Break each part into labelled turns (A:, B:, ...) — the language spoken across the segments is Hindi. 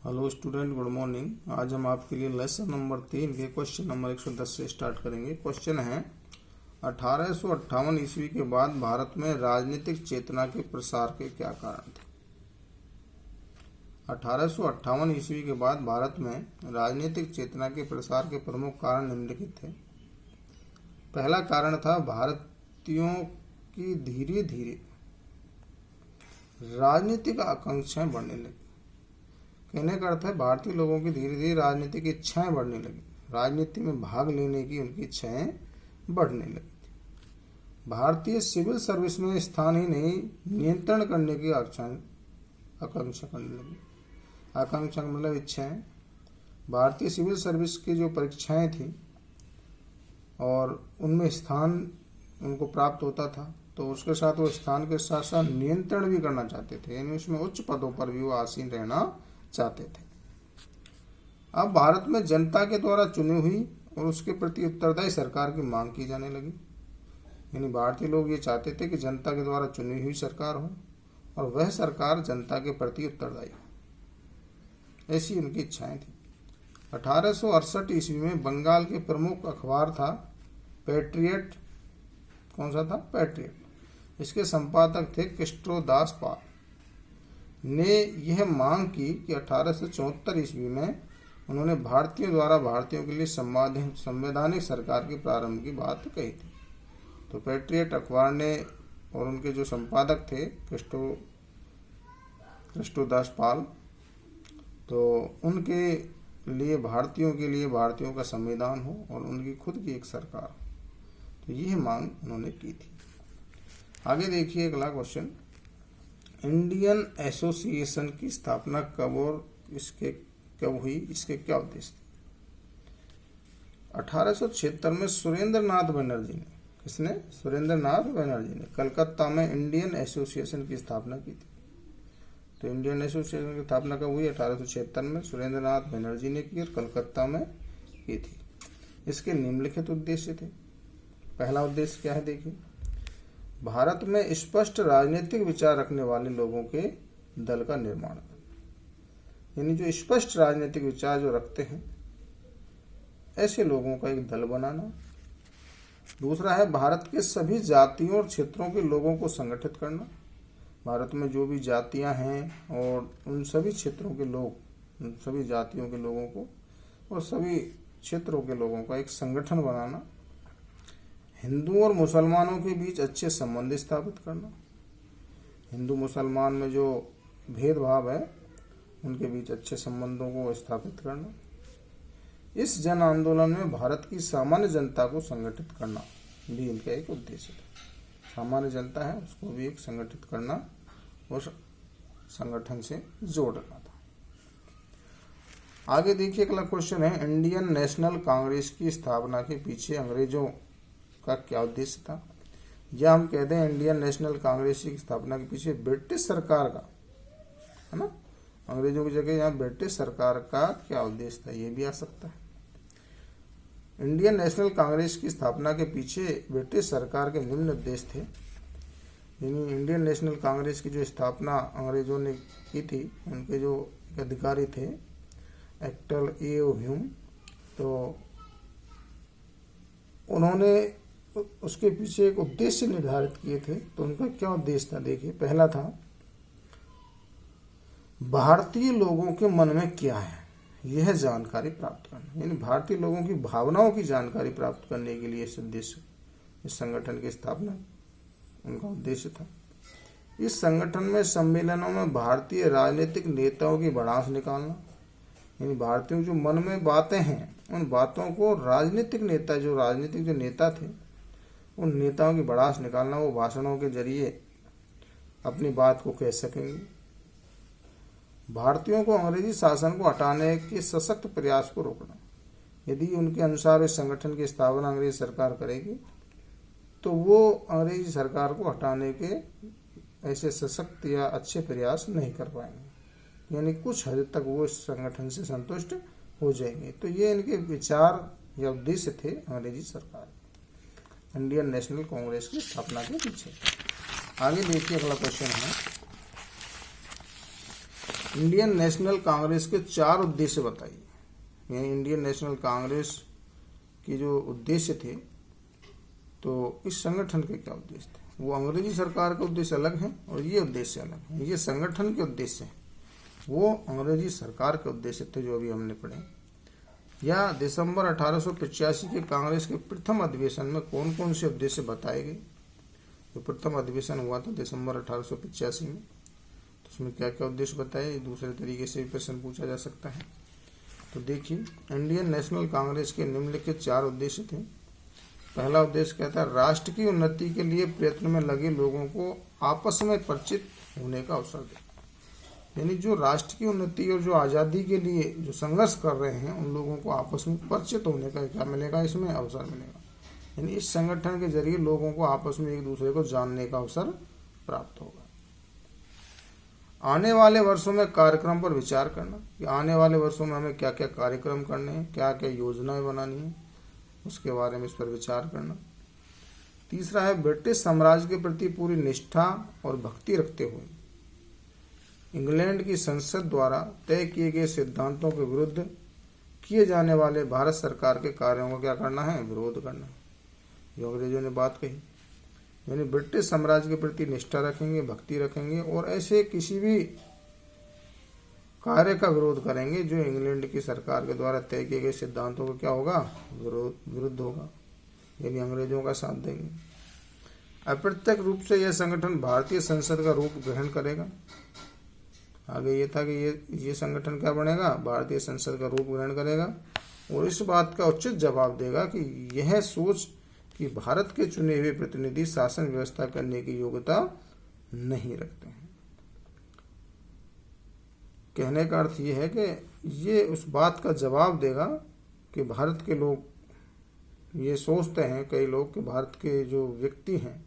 A: Hello student, good morning. आज हम आपके लिए लेसन नंबर 3 के क्वेश्चन नंबर 110 से स्टार्ट करेंगे। क्वेश्चन है 1858 ईस्वी के बाद भारत में राजनीतिक चेतना के प्रसार के क्या कारण थे। 1858 ईस्वी के बाद भारत में राजनीतिक चेतना के प्रसार के प्रमुख कारण निम्नलिखित थे। पहला कारण था भारतीयों की धीरे धीरे राजनीतिक आकांक्षाएं बढ़ने लगी। कहने का अर्थ है भारतीय लोगों की धीरे धीरे राजनीतिक इच्छाएं बढ़ने लगी, राजनीति में भाग लेने की उनकी इच्छाएं बढ़ने लगी। भारतीय सिविल सर्विस में स्थान ही नहीं, नियंत्रण करने की आकांक्षा करने लगी। आकांक्षा मतलब इच्छाएं। भारतीय सिविल सर्विस की जो परीक्षाएं थी और उनमें स्थान उनको प्राप्त होता था, तो उसके साथ वो स्थान के साथ साथ नियंत्रण भी करना चाहते थे, यानी उसमें उच्च पदों पर भी वो आसीन रहना चाहते थे। अब भारत में जनता के द्वारा चुनी हुई और उसके प्रति उत्तरदायी सरकार की मांग की जाने लगी। यानी भारतीय लोग ये चाहते थे कि जनता के द्वारा चुनी हुई सरकार हो और वह सरकार जनता के प्रति उत्तरदायी हो, ऐसी उनकी इच्छाएं थी। 1868 ईस्वी में बंगाल के प्रमुख अखबार था पैट्रियट। कौन सा था? पैट्रियट। इसके संपादक थे कृष्णदास पाल ने यह मांग की कि 1874 ईस्वी में उन्होंने भारतीयों द्वारा भारतीयों के लिए संवैधानिक सरकार के प्रारंभ की बात कही थी। तो पैट्रियट अखबार ने और उनके जो संपादक थे कृष्णदास पाल, तो उनके लिए भारतीयों के लिए भारतीयों का संविधान हो और उनकी खुद की एक सरकार, तो यह मांग उन्होंने की थी। आगे देखिए अगला क्वेश्चन। इंडियन एसोसिएशन की स्थापना कब और इसके कब हुई, इसके क्या उद्देश्य थे? 1876 में सुरेंद्र नाथ बनर्जी ने, किसने? सुरेंद्र नाथ बनर्जी ने कलकत्ता में इंडियन एसोसिएशन की स्थापना की थी। तो इंडियन एसोसिएशन की स्थापना कब हुई? 1876 में सुरेंद्र नाथ बनर्जी ने की और कलकत्ता में की थी। इसके निम्नलिखित उद्देश्य थे। पहला उद्देश्य क्या है, देखिए, भारत में स्पष्ट राजनीतिक विचार रखने वाले लोगों के दल का निर्माण करना। यानी जो स्पष्ट राजनीतिक विचार जो रखते हैं, ऐसे लोगों का एक दल बनाना। दूसरा है भारत के सभी जातियों और क्षेत्रों के लोगों को संगठित करना। भारत में जो भी जातियां हैं और उन सभी क्षेत्रों के लोग, उन सभी जातियों के लोगों को और सभी क्षेत्रों के लोगों का एक संगठन बनाना। हिंदू और मुसलमानों के बीच अच्छे संबंध स्थापित करना। हिंदू मुसलमान में जो भेदभाव है, उनके बीच अच्छे संबंधों को स्थापित करना। इस जन आंदोलन में भारत की सामान्य जनता को संगठित करना भी इनका एक उद्देश्य था। सामान्य जनता है, उसको भी एक संगठित करना और संगठन से जोड़ना था। आगे देखिए अगला क्वेश्चन है, इंडियन नेशनल कांग्रेस की स्थापना के पीछे अंग्रेजों का क्या उद्देश्य था? या हम कहते हैं इंडियन नेशनल कांग्रेस की स्थापना के पीछे ब्रिटिश सरकार का, है ना, अंग्रेजों की जगह यहाँ ब्रिटिश सरकार का क्या उद्देश्य था, ये भी आ सकता है। इंडियन नेशनल कांग्रेस की स्थापना के पीछे ब्रिटिश सरकार के निम्न उद्देश्य थे। यानी इंडियन नेशनल कांग्रेस की जो स्थापना अंग्रेजों ने की थी, उनके जो अधिकारी थे एक्टर ए ओ ह्यूम, तो उन्होंने उसके पीछे एक उद्देश्य निर्धारित किए थे। तो उनका क्या उद्देश्य था, देखिए, पहला था भारतीय लोगों के मन में क्या है यह जानकारी प्राप्त करना। यानी भारतीय लोगों की भावनाओं की जानकारी प्राप्त करने के लिए इस उद्देश्य, इस संगठन की स्थापना उनका उद्देश्य था। इस संगठन में सम्मेलनों में भारतीय राजनीतिक नेताओं की भड़ास निकालना। यानी भारतीयों जो मन में बातें हैं, उन बातों को राजनीतिक नेता, जो राजनीतिक जो नेता थे, उन नेताओं की भड़ास निकालना। वो भाषणों के जरिए अपनी बात को कह सकेंगे। भारतीयों को अंग्रेजी शासन को हटाने के सशक्त प्रयास को रोकना। यदि उनके अनुसार इस संगठन की स्थापना अंग्रेजी सरकार करेगी, तो वो अंग्रेजी सरकार को हटाने के ऐसे सशक्त या अच्छे प्रयास नहीं कर पाएंगे। यानी कुछ हद तक वो इस संगठन से संतुष्ट हो जाएंगे। तो ये इनके विचार या उद्देश्य थे अंग्रेजी सरकार, इंडियन नेशनल कांग्रेस की स्थापना के पीछे। आगे देखिए अगला क्वेश्चन है, इंडियन नेशनल कांग्रेस के 4 उद्देश्य बताइए। यानी इंडियन नेशनल कांग्रेस की जो उद्देश्य थे, तो इस संगठन के क्या उद्देश्य थे? वो अंग्रेजी सरकार के उद्देश्य अलग हैं और ये उद्देश्य अलग हैं। ये संगठन के उद्देश्य हैं, वो अंग्रेजी सरकार के उद्देश्य थे जो अभी हमने पढ़े। या दिसंबर 1885 के कांग्रेस के प्रथम अधिवेशन में कौन कौन से उद्देश्य बताए गए? जो प्रथम अधिवेशन हुआ था दिसंबर 1885 में, तो उसमें क्या क्या उद्देश्य बताए? दूसरे तरीके से भी प्रश्न पूछा जा सकता है। तो देखिए, इंडियन नेशनल कांग्रेस के निम्नलिखित 4 उद्देश्य थे। पहला उद्देश्य कहता है राष्ट्र की उन्नति के लिए प्रयत्न में लगे लोगों को आपस में परिचित होने का अवसर दे। यानी जो राष्ट्र की उन्नति और जो आज़ादी के लिए जो संघर्ष कर रहे हैं, उन लोगों को आपस में परिचित होने का क्या मिलेगा? इसमें अवसर मिलेगा। यानी इस संगठन के जरिए लोगों को आपस में एक दूसरे को जानने का अवसर प्राप्त होगा। आने वाले वर्षों में कार्यक्रम पर विचार करना कि आने वाले वर्षों में हमें क्या क्या कार्यक्रम करने हैं, क्या क्या योजनाएं बनानी है, उसके बारे में इस पर विचार करना। तीसरा है ब्रिटिश साम्राज्य के प्रति पूरी निष्ठा और भक्ति रखते हुए इंग्लैंड की संसद द्वारा तय किए गए सिद्धांतों के विरुद्ध किए जाने वाले भारत सरकार के कार्यों का क्या करना है? विरोध करना। जो अंग्रेजों ने बात कही, यानी ब्रिटिश साम्राज्य के प्रति निष्ठा रखेंगे, भक्ति रखेंगे और ऐसे किसी भी कार्य का विरोध करेंगे जो इंग्लैंड की सरकार के द्वारा तय किए गए सिद्धांतों का क्या होगा? विरुद्ध होगा, यानी अंग्रेजों का साथ देंगे। अप्रत्यक्ष रूप से यह संगठन भारतीय संसद का रूप ग्रहण करेगा। आगे ये था कि ये संगठन क्या बनेगा? भारतीय संसद का रूप ग्रहण करेगा और इस बात का उचित जवाब देगा कि यह सोच कि भारत के चुने हुए प्रतिनिधि शासन व्यवस्था करने की योग्यता नहीं रखते हैं। कहने का अर्थ यह है कि ये उस बात का जवाब देगा कि भारत के लोग ये सोचते हैं, कई लोग, कि भारत के जो व्यक्ति हैं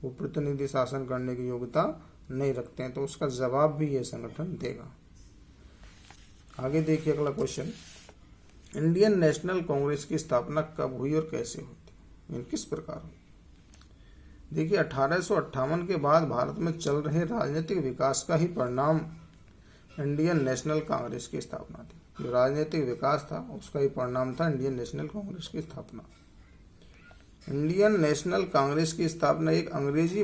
A: वो प्रतिनिधि शासन करने की योग्यता नहीं रखते हैं। तो उसका जवाब भी ये संगठन देगा। आगे देखिए अगला क्वेश्चन, इंडियन नेशनल कांग्रेस की स्थापना कब हुई और कैसे हुई, किस प्रकार हुई? देखिए, 1858 के बाद भारत में चल रहे राजनीतिक विकास का ही परिणाम इंडियन नेशनल कांग्रेस की स्थापना थी। जो राजनीतिक विकास था उसका ही परिणाम था इंडियन नेशनल कांग्रेस की स्थापना। इंडियन नेशनल कांग्रेस की स्थापना एक अंग्रेज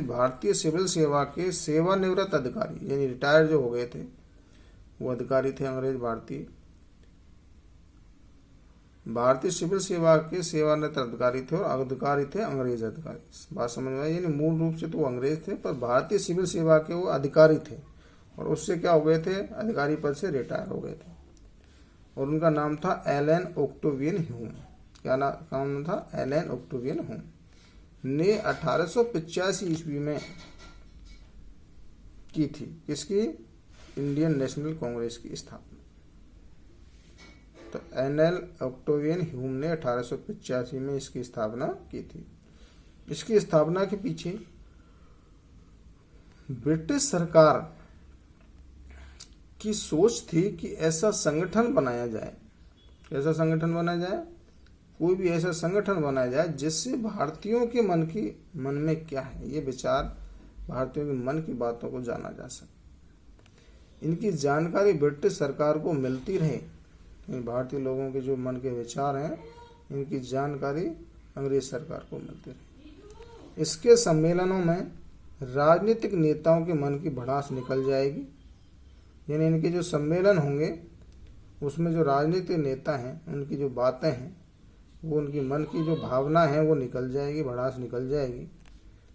A: भारतीय सिविल सेवा के सेवानिवृत्त अधिकारी, यानी रिटायर जो हो गए थे वो अधिकारी थे अंग्रेज भारतीय सिविल सेवा के सेवानिवृत्त अधिकारी थे और अधिकारी थे अंग्रेज अधिकारी। बात समझ में आई? यानी मूल रूप से तो वो अंग्रेज थे पर भारतीय सिविल सेवा के वो अधिकारी थे और उससे क्या हो गए थे? अधिकारी पद से रिटायर हो गए थे। और उनका नाम था एलन ओक्टेवियन ह्यूम। क्या नाम था? एलन ओक्टेवियन ह्यूम ने 1885 ईस्वी में की थी। किसकी? इंडियन नेशनल कांग्रेस की स्थापना। तो एलन ओक्टेवियन ह्यूम ने 1885 में इसकी स्थापना की थी। इसकी स्थापना के पीछे ब्रिटिश सरकार की सोच थी कि ऐसा संगठन बनाया जाए। कैसा संगठन बनाया जाए? कोई भी ऐसा संगठन बनाया जाए जिससे भारतीयों के मन में क्या है ये विचार, भारतीयों के मन की बातों को जाना जा सके। इनकी जानकारी ब्रिटिश सरकार को मिलती रहे। भारतीय लोगों के जो मन के विचार हैं, इनकी जानकारी अंग्रेज सरकार को मिलती रहे। इसके सम्मेलनों में राजनीतिक नेताओं के मन की भड़ास निकल जाएगी। यानी इनके जो सम्मेलन होंगे उसमें जो राजनीतिक नेता हैं उनकी जो बातें हैं, वो उनकी मन की जो भावना है वो निकल जाएगी, भड़ास निकल जाएगी,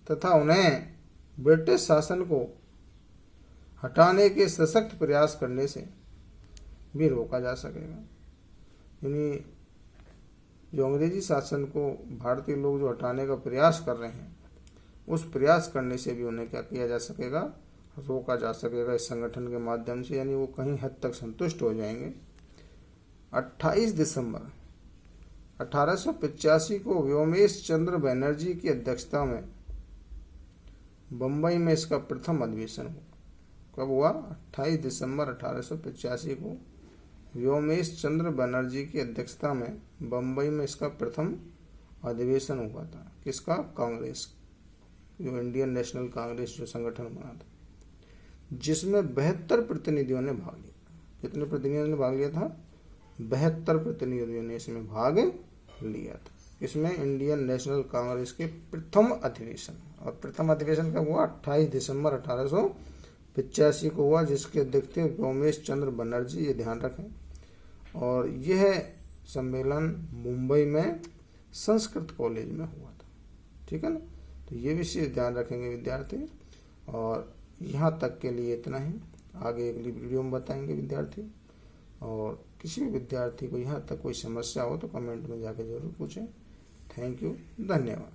A: तथा उन्हें ब्रिटिश शासन को हटाने के सशक्त प्रयास करने से भी रोका जा सकेगा। यानी जो अंग्रेजी शासन को भारतीय लोग जो हटाने का प्रयास कर रहे हैं, उस प्रयास करने से भी उन्हें क्या किया जा सकेगा? रोका जा सकेगा इस संगठन के माध्यम से। यानी वो कहीं हद तक संतुष्ट हो जाएंगे। 28 दिसंबर 1885 को व्योमेश चंद्र बनर्जी की अध्यक्षता में बम्बई में इसका प्रथम अधिवेशन हुआ। कब हुआ? 28 दिसंबर 1885 को व्योमेश चंद्र बनर्जी की अध्यक्षता में बम्बई में इसका प्रथम अधिवेशन हुआ था। किसका? कांग्रेस। जो इंडियन नेशनल कांग्रेस जो संगठन बना था, जिसमें 72 प्रतिनिधियों ने भाग लिया। कितने प्रतिनिधियों ने भाग लिया था? 72 प्रतिनिधियों ने इसमें भाग लिया था। इसमें इंडियन नेशनल कांग्रेस के प्रथम अधिवेशन, और प्रथम अधिवेशन कब हुआ? 28 दिसंबर 1885 को हुआ, जिसके अध्यक्ष थे व्योमेश चंद्र बनर्जी, ये ध्यान रखें। और यह सम्मेलन मुंबई में संस्कृत कॉलेज में हुआ था। ठीक है ना, तो ये विषय ध्यान रखेंगे विद्यार्थी। और यहाँ तक के लिए इतना ही, आगे अगली वीडियो में बताएंगे विद्यार्थी। और किसी भी विद्यार्थी को यहाँ तक कोई समस्या हो तो कमेंट में जाके जरूर पूछें। थैंक यू, धन्यवाद।